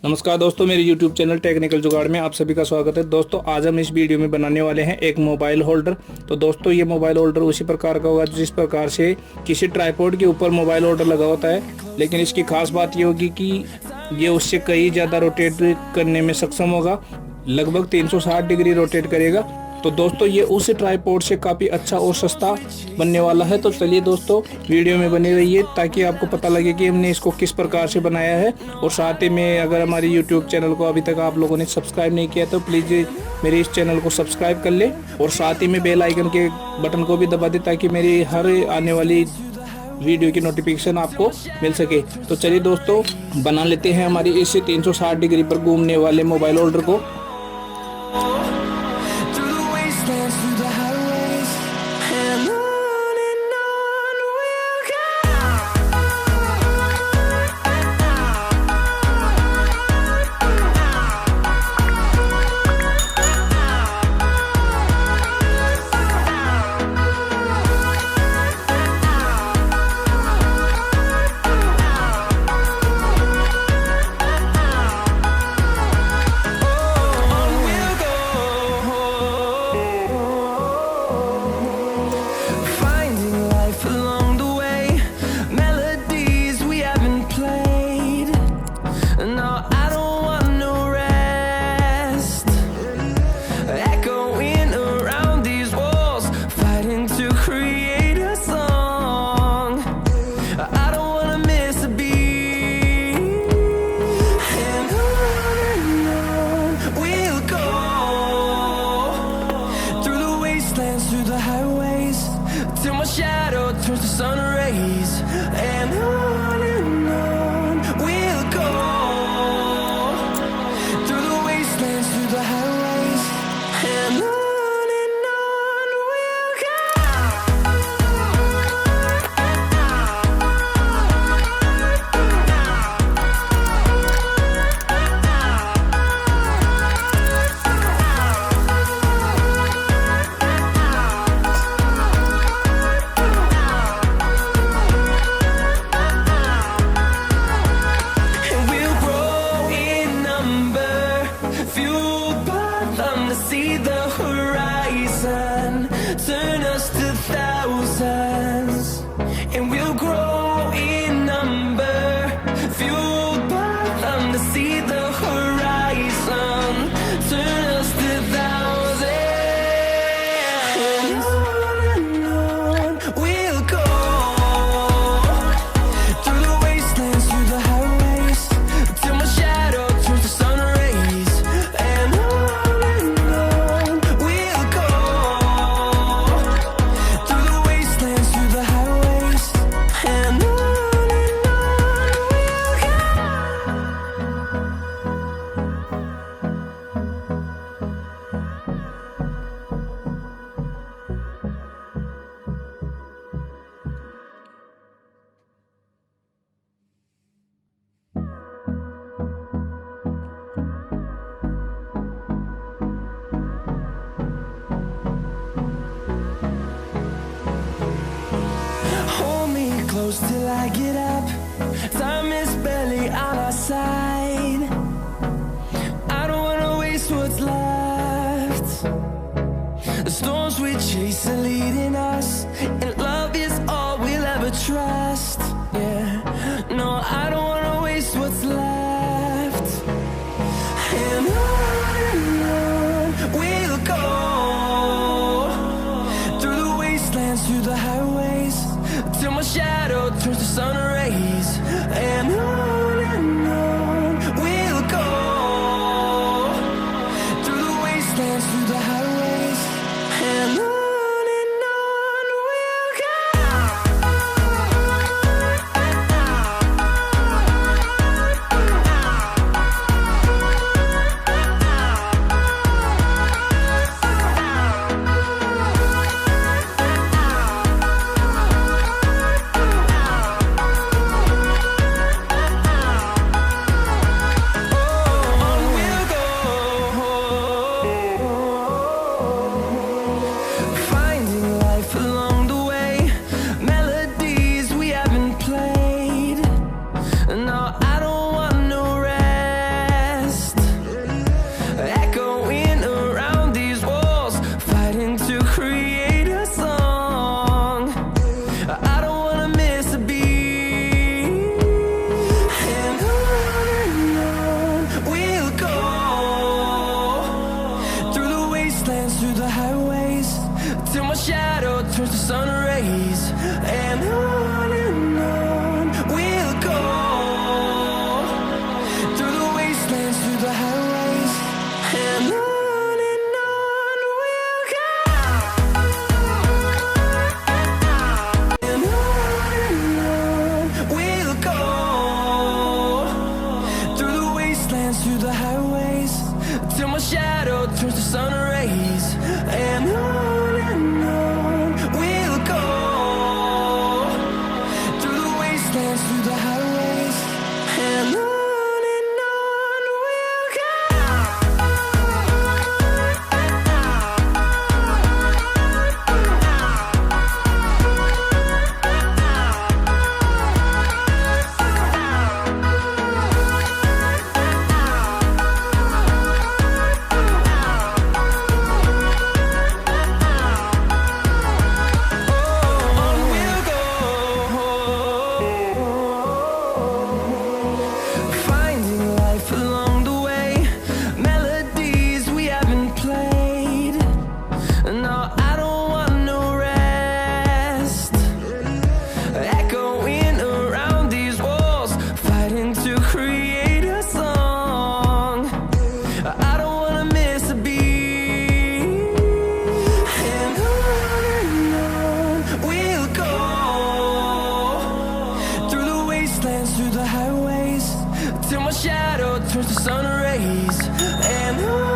नमस्कार दोस्तों, मेरे YouTube चैनल टेक्निकल जुगाड़ में आप सभी का स्वागत है। दोस्तों आज हम इस वीडियो में बनाने वाले हैं एक मोबाइल होल्डर। तो दोस्तों ये मोबाइल होल्डर उसी प्रकार का होगा जिस प्रकार से किसी ट्राइपॉड के ऊपर मोबाइल होल्डर लगा होता है, लेकिन इसकी खास बात ये होगी कि ये उससे कई ज़्यादा रोटेट करने में सक्षम होगा। लगभग 360 डिग्री रोटेट करेगा। तो दोस्तों ये उस ट्राइपॉड से काफ़ी अच्छा और सस्ता बनने वाला है। तो चलिए दोस्तों वीडियो में बने रहिए ताकि आपको पता लगे कि हमने इसको किस प्रकार से बनाया है। और साथ ही में अगर हमारी यूट्यूब चैनल को अभी तक आप लोगों ने सब्सक्राइब नहीं किया तो प्लीज़ मेरे इस चैनल को सब्सक्राइब कर ले और साथ ही में बेल आइकन के बटन को भी दबा दे ताकि मेरी हर आने वाली वीडियो की नोटिफिकेशन आपको मिल सके। तो चलिए दोस्तों बना लेते हैं हमारी इस 360 डिग्री पर घूमने वाले मोबाइल होल्डर को। Through the highways and on we'll till my shadow turns to sun rays, and on we'll go through the wastelands, through the highways, and on we'll go. Turn us to thousands, and we'll grow in number, fueled by them to see the horizon. Turn us to thousands, and on we'll go through the wastelands, through the highways, till my shadow turns to sun rays, and on we'll go. Close till I get up. Time is barely on our side. I don't wanna waste what's left. The storms we chase are leading us, and love is all we'll ever trust. Yeah, no, I don't wanna waste what's left. And on we'll go through the wastelands, through the highways, till my shadow turns to sun rays, and on we'll go through the wastelands, through the highways, and on wastelands, through the highways, till my shadow turns to sun rays. And on we'll go, through the wastelands, through the highways, and on we'll go. Through the highways, till my shadow turns to sun rays. And